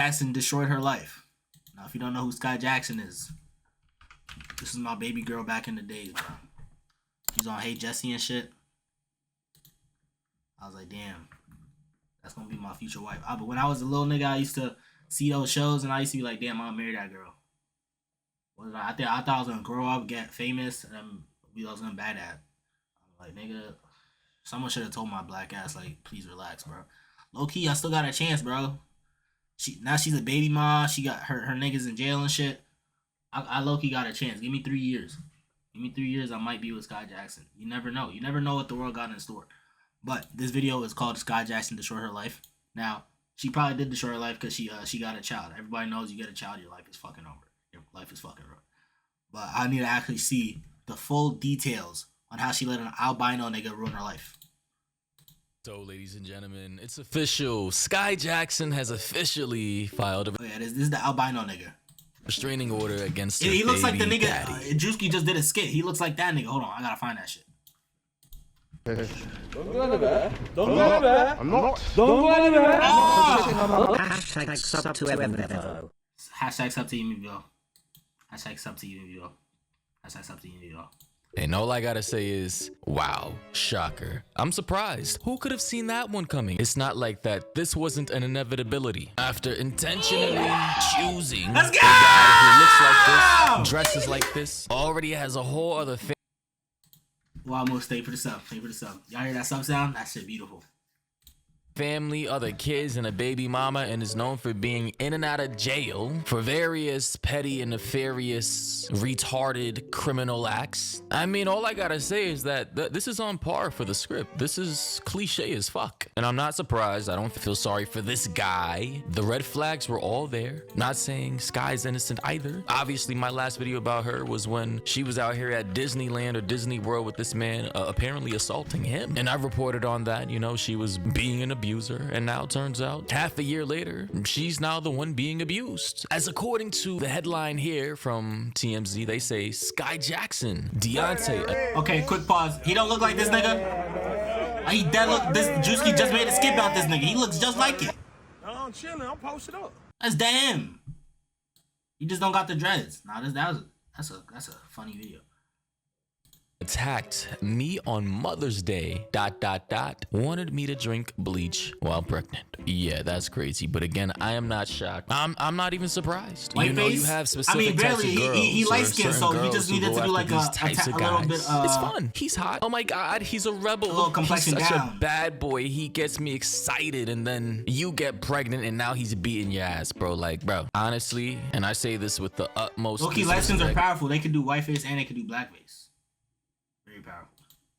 Jackson destroyed her life. Now, if you don't know who Skai Jackson is, this is my baby girl back in the days, bro. She's on Hey Jesse and shit. I was like, damn, that's gonna be my future wife. But when I was a little nigga, I used to see those shows, and I used to be like, damn, I'll marry that girl. I thought I was gonna grow up, get famous, and I was gonna bad at. I'm like, nigga, someone should have told my black ass, like, please relax, bro. Low key, I still got a chance, bro. Now she's a baby mom. She got her niggas in jail and shit. I low key got a chance. Give me 3 years. Give me 3 years, I might be with Skai Jackson. You never know. You never know what the world got in store. But this video is called Skai Jackson Destroy Her Life. Now, she probably did destroy her life because she got a child. Everybody knows you get a child, your life is fucking over. Your life is fucking ruined. But I need to actually see the full details on how she let an albino nigga ruin her life. So, ladies and gentlemen, it's official. Skai Jackson has officially filed a this is the albino nigga. Restraining order against her He looks like the nigga daddy. Juicy just did a skit. He looks like that nigga. Hold on, I gotta find that shit. Don't go anywhere. Don't go anywhere. I'm not. Don't go anywhere. Oh! Hashtag sub to Evo. Hashtag sub to Evo. Hashtag sub to Evo. Hashtag sub to Evo. And all I gotta say is, wow, shocker. I'm surprised. Who could have seen that one coming? It's not like that. This wasn't an inevitability. After intentionally choosing a guy who looks like this, dresses like this, already has a whole other thing. Well, almost stay for the sub. Stay for the sub. Y'all hear that sub sound? That shit beautiful. Family, other kids, and a baby mama, and is known for being in and out of jail for various petty and nefarious, retarded criminal acts. I mean, all I gotta say is that this is on par for the script. This is cliche as fuck. And I'm not surprised. I don't feel sorry for this guy. The red flags were all there. Not saying Skai's innocent either. Obviously, my last video about her was when she was out here at Disneyland or Disney World with this man apparently assaulting him. And I reported on that, you know, she was being an abuser. And now turns out half a year later, she's now the one being abused. As according to the headline here from TMZ, they say Skai Jackson, Deontay. Okay, quick pause. He don't look like this nigga. He dead look. This Juicy just made a skip out this nigga. He looks just like it. No, I'm chilling. I'm posted up. That's damn. You just don't got the dreads. Nah, that's a funny video. Attacked me on Mother's Day, ... wanted me to drink bleach while pregnant. Yeah, that's crazy. But again, I am not shocked. I'm not even surprised. White you know, face? you have specific I mean, barely. types of girls. He light skinned, so he just needed to do like a little bit. It's fun. He's hot. Oh my God, he's a rebel. A little complexion he's such down. a bad boy. He gets me excited, and then you get pregnant, and now he's beating your ass, bro. Like, bro, honestly, and I say this with the utmost. Low-key, light skins are powerful. They can do white face and they can do black face. Very powerful.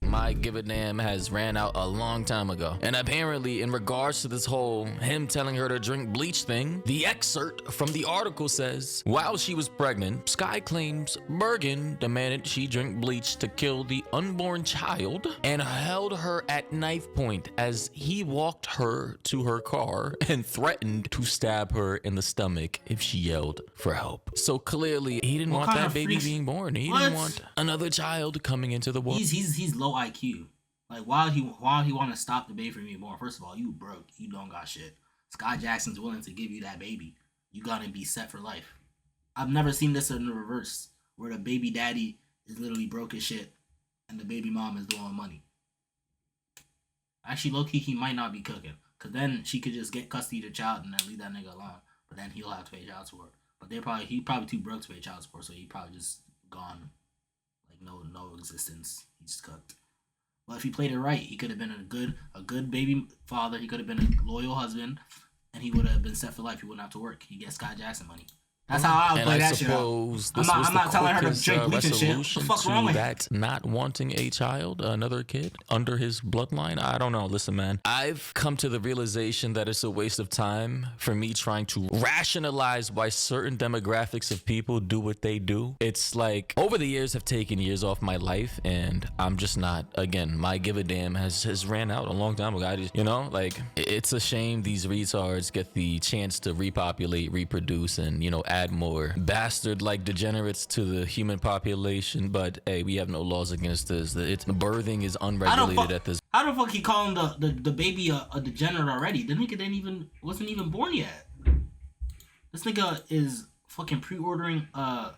My give a damn has ran out a long time ago. And apparently, in regards to this whole him telling her to drink bleach thing, the excerpt from the article says, while she was pregnant, Skai claims Bergen demanded she drink bleach to kill the unborn child and held her at knife point as he walked her to her car and threatened to stab her in the stomach if she yelled for help. So clearly, he didn't want that baby being born. He didn't want another child coming into the world. He's low IQ. Like, why he want to stop the baby from being born? First of all, you broke. You don't got shit. Skai Jackson's willing to give you that baby. You gotta be set for life. I've never seen this in the reverse, where the baby daddy is literally broke as shit, and the baby mom is doing money. Actually, low-key, he might not be cooking, cause then she could just get custody of the child and then leave that nigga alone. But then he'll have to pay child support. But he probably too broke to pay child support, so he probably just gone, like no existence. He's cooked. But if he played it right, he could have been a good baby father. He could have been a loyal husband, and he would have been set for life. He wouldn't have to work. He gets Skai Jackson money. That's how I would play that shit out. I'm not telling her to drink bleach and shit. What the fuck's wrong with that? Not wanting a child, another kid under his bloodline. I don't know. Listen, man, I've come to the realization that it's a waste of time for me trying to rationalize why certain demographics of people do what they do. It's like over the years have taken years off my life, and I'm just not. Again, my give a damn has ran out a long time ago. I just, you know, like it's a shame these retards get the chance to repopulate, reproduce, and add more bastard like degenerates to the human population. But hey, we have no laws against this. It's birthing is unregulated at this. How the fuck he calling the baby a degenerate already? The nigga wasn't even born yet. This nigga is fucking pre-ordering a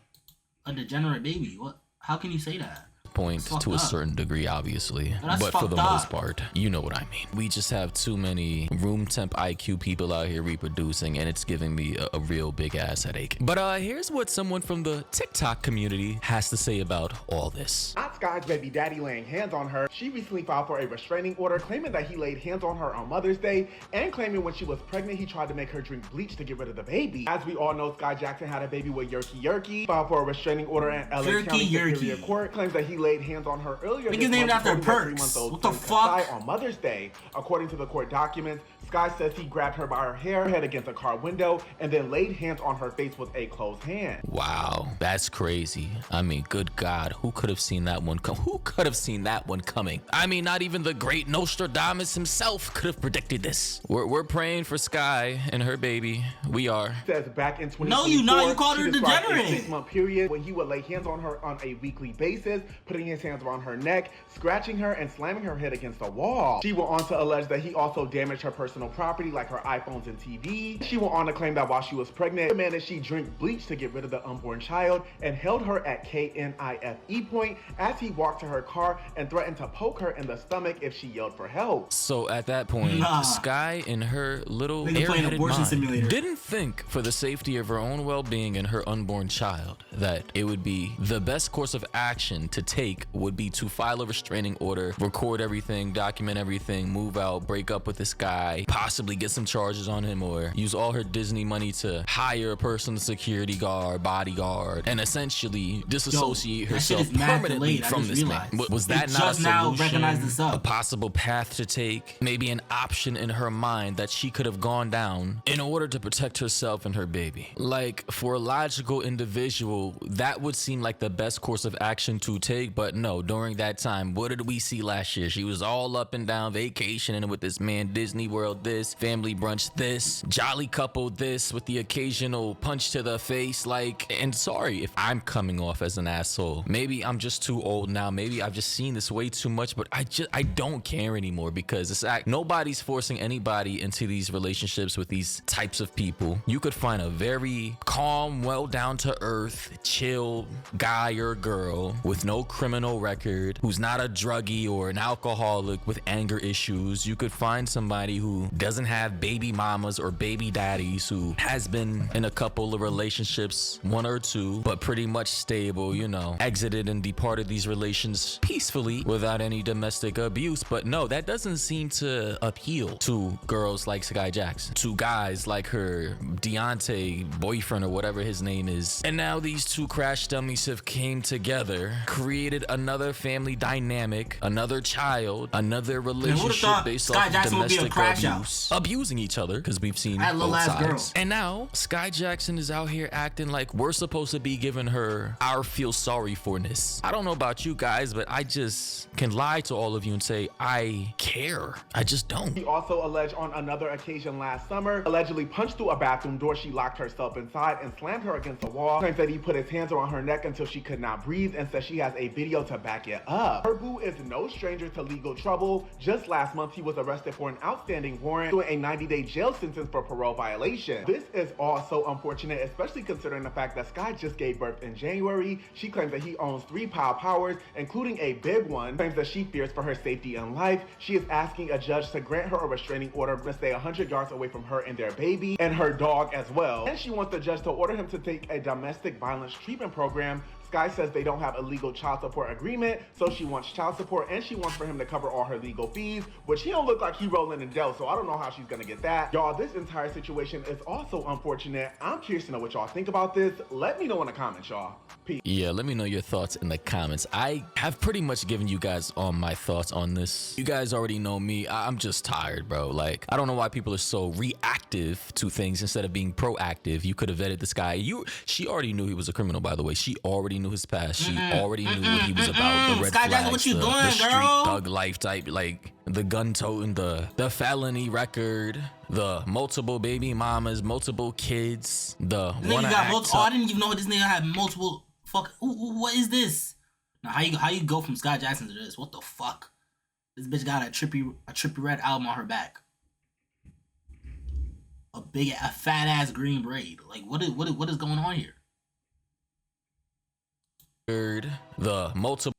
degenerate baby. What? How can you say that? Point to a certain degree, obviously, but for the most part, you know what I mean. We just have too many room temp IQ people out here reproducing, and it's giving me a real big ass headache. But here's what someone from the TikTok community has to say about all this. Not Skai's baby daddy laying hands on her. She recently filed for a restraining order claiming that he laid hands on her on Mother's Day and claiming when she was pregnant he tried to make her drink bleach to get rid of the baby. As we all know, Skai Jackson had a baby with Yerky. Filed for a restraining order in LA County Superior Court. Claims that he laid hands on her earlier this named month, after Perks. What the fuck? Skai on Mother's Day. According to the court documents, Skai says he grabbed her by her hair, head against a car window, and then laid hands on her face with a closed hand. Wow, that's crazy. I mean, good God, who could have seen that one come? Who could have seen that one coming? I mean, not even the great Nostradamus himself could have predicted this. We're praying for Skai and her baby. We are. Says back in 2024, no, you not. You called her degenerate. A 6-month period when he would lay hands on her on a weekly basis, putting his hands around her neck, scratching her, and slamming her head against a wall. She went on to allege that he also damaged her personal property like her iPhones and TV. She went on to claim that while she was pregnant, he demanded she drink bleach to get rid of the unborn child and held her at KNIFE point as he walked to her car and threatened to poke her in the stomach if she yelled for help. So at that point, Skai in her little airheaded mind didn't think for the safety of her own well-being and her unborn child that it would be the best course of action to take would be to file a restraining order, record everything, document everything, move out, break up with this guy, possibly get some charges on him, or use all her Disney money to hire a personal security guard, bodyguard, and essentially disassociate herself permanently from this man. Was that not a solution? A possible path to take? Maybe an option in her mind that she could have gone down in order to protect herself and her baby? Like, for a logical individual, that would seem like the best course of action to take, but no, during that time, what did we see last year? She was all up and down vacationing with this man, Disney World this, family brunch this, jolly couple this, with the occasional punch to the face. Like, and sorry if I'm coming off as an asshole. Maybe I'm just too old now. Maybe I've just seen this way too much, but I don't care anymore, because it's nobody's forcing anybody into these relationships with these types of people. You could find a very calm, well down to earth, chill guy or girl with no criminal record, who's not a druggie or an alcoholic with anger issues. You could find somebody who doesn't have baby mamas or baby daddies, who has been in a couple of relationships, one or two, but pretty much stable, you know, exited and departed these relations peacefully without any domestic abuse. But no, that doesn't seem to appeal to girls like Skai Jackson, to guys like her Deontay boyfriend or whatever his name is. And now these two crash dummies have came together, created another family dynamic, another child, another relationship based off domestic abuse, abusing each other, because we've seen both sides. And now Skai Jackson is out here acting like we're supposed to be giving her our feel sorry forness. I don't know about you guys, but I just can lie to all of you and say I care. I just don't. He also alleged on another occasion last summer, allegedly punched through a bathroom door. She locked herself inside and slammed her against the wall. Claims that he put his hands around her neck until she could not breathe, and says she has a video to back it up. Her boo is no stranger to legal trouble. Just last month, he was arrested for an outstanding warrant, doing a 90-day jail sentence for parole violation. This is all so unfortunate, especially considering the fact that Skai just gave birth in January. She claims that he owns 3 powers, including a big one. Claims that she fears for her safety and life. She is asking a judge to grant her a restraining order to stay 100 yards away from her and their baby, and her dog as well. And she wants the judge to order him to take a domestic violence treatment program. Skai says they don't have a legal child support agreement, so she wants child support, and she wants for him to cover all her legal fees, which he don't look like he rolling in dough, so I don't know how she's gonna get that. Y'all, this entire situation is also unfortunate. I'm curious to know what y'all think about this. Let me know in the comments, y'all. Peace. Yeah, let me know your thoughts in the comments. I have pretty much given you guys all my thoughts on this. You guys already know me. I'm just tired, bro. Like, I don't know why people are so reactive to things instead of being proactive. You could have vetted this guy. She already knew he was a criminal, by the way. She already knew his past. She already knew what he was about. The red Skai, flags, what you doing, the street girl? thug life type, like the gun toting, the felony record, the multiple baby mamas, multiple kids, the one I didn't even know this nigga had multiple. Fuck, what is this? Now how you go from Skai Jackson to this? What the fuck? This bitch got a trippy red album on her back. a fat ass green braid. Like what is going on here? The multiple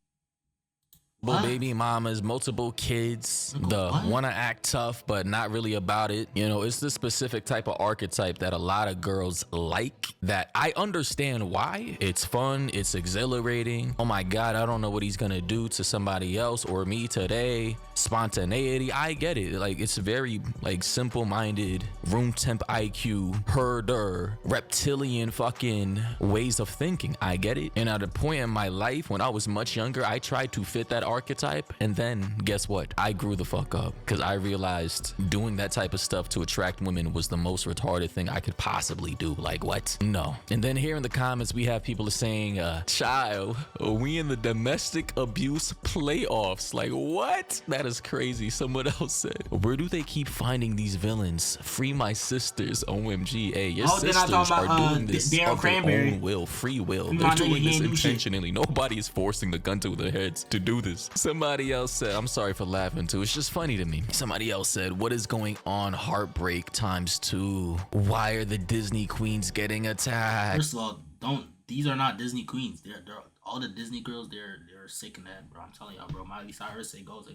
baby mamas, multiple kids, the wanna act tough but not really about it. You know, it's the specific type of archetype that a lot of girls like, that I understand why. It's fun, it's exhilarating. Oh my God, I don't know what he's gonna do to somebody else or me today. Spontaneity, I get it. Like, it's very like simple-minded, room temp IQ, herder, reptilian fucking ways of thinking. I get it. And at a point in my life when I was much younger, I tried to fit that archetype, and then guess what? I grew the fuck up because I realized doing that type of stuff to attract women was the most retarded thing I could possibly do. Like, what? No. And then here in the comments we have people saying, child, we in the domestic abuse playoffs. Like, what? That is crazy. Someone else said, where do they keep finding these villains? Free my sisters. OMG. Hey, your sisters are doing this of their own will, free will. They're doing this intentionally. Nobody is forcing the gun to their heads to do this. Somebody else said, I'm sorry for laughing too, it's just funny to me. Somebody else said, what is going on? Heartbreak ×2. Why are the Disney queens getting attacked? First of all, these are not Disney queens. They're all the Disney girls, they're sick in the head, bro. I'm telling y'all, bro. Miley Cyrus, it goes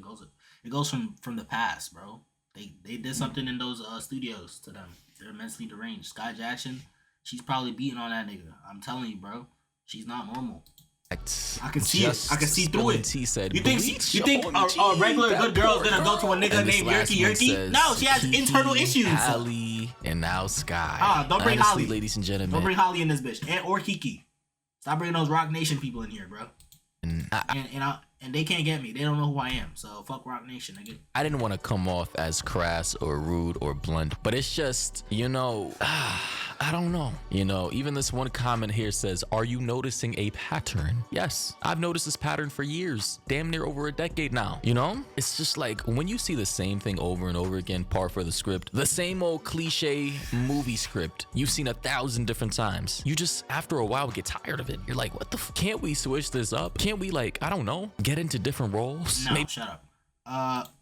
from the past, bro. They did something in those studios to them. They're mentally deranged. Sky Jackson, she's probably beating on that nigga. I'm telling you, bro. She's not normal. I can see it. I can see through it. Said, you think a regular good girl is gonna go to a nigga named Yerky? No, she has internal issues. Holly and now Sky. Don't bring Holly, ladies and gentlemen. Don't bring Holly in this bitch, or Kiki. Stop bringing those Rock Nation people in here, bro. And they can't get me. They don't know who I am. So fuck Rock Nation, nigga. I didn't want to come off as crass or rude or blunt, but it's just, you know, I don't know. You know, even this one comment here says, are you noticing a pattern? Yes, I've noticed this pattern for years, damn near over a decade now. You know, it's just like when you see the same thing over and over again, par for the script, the same old cliche movie script you've seen 1,000 different times. You just, after a while, get tired of it. You're like, what the can't we switch this up? Can't we, like, I don't know, get into different roles? No, shut up.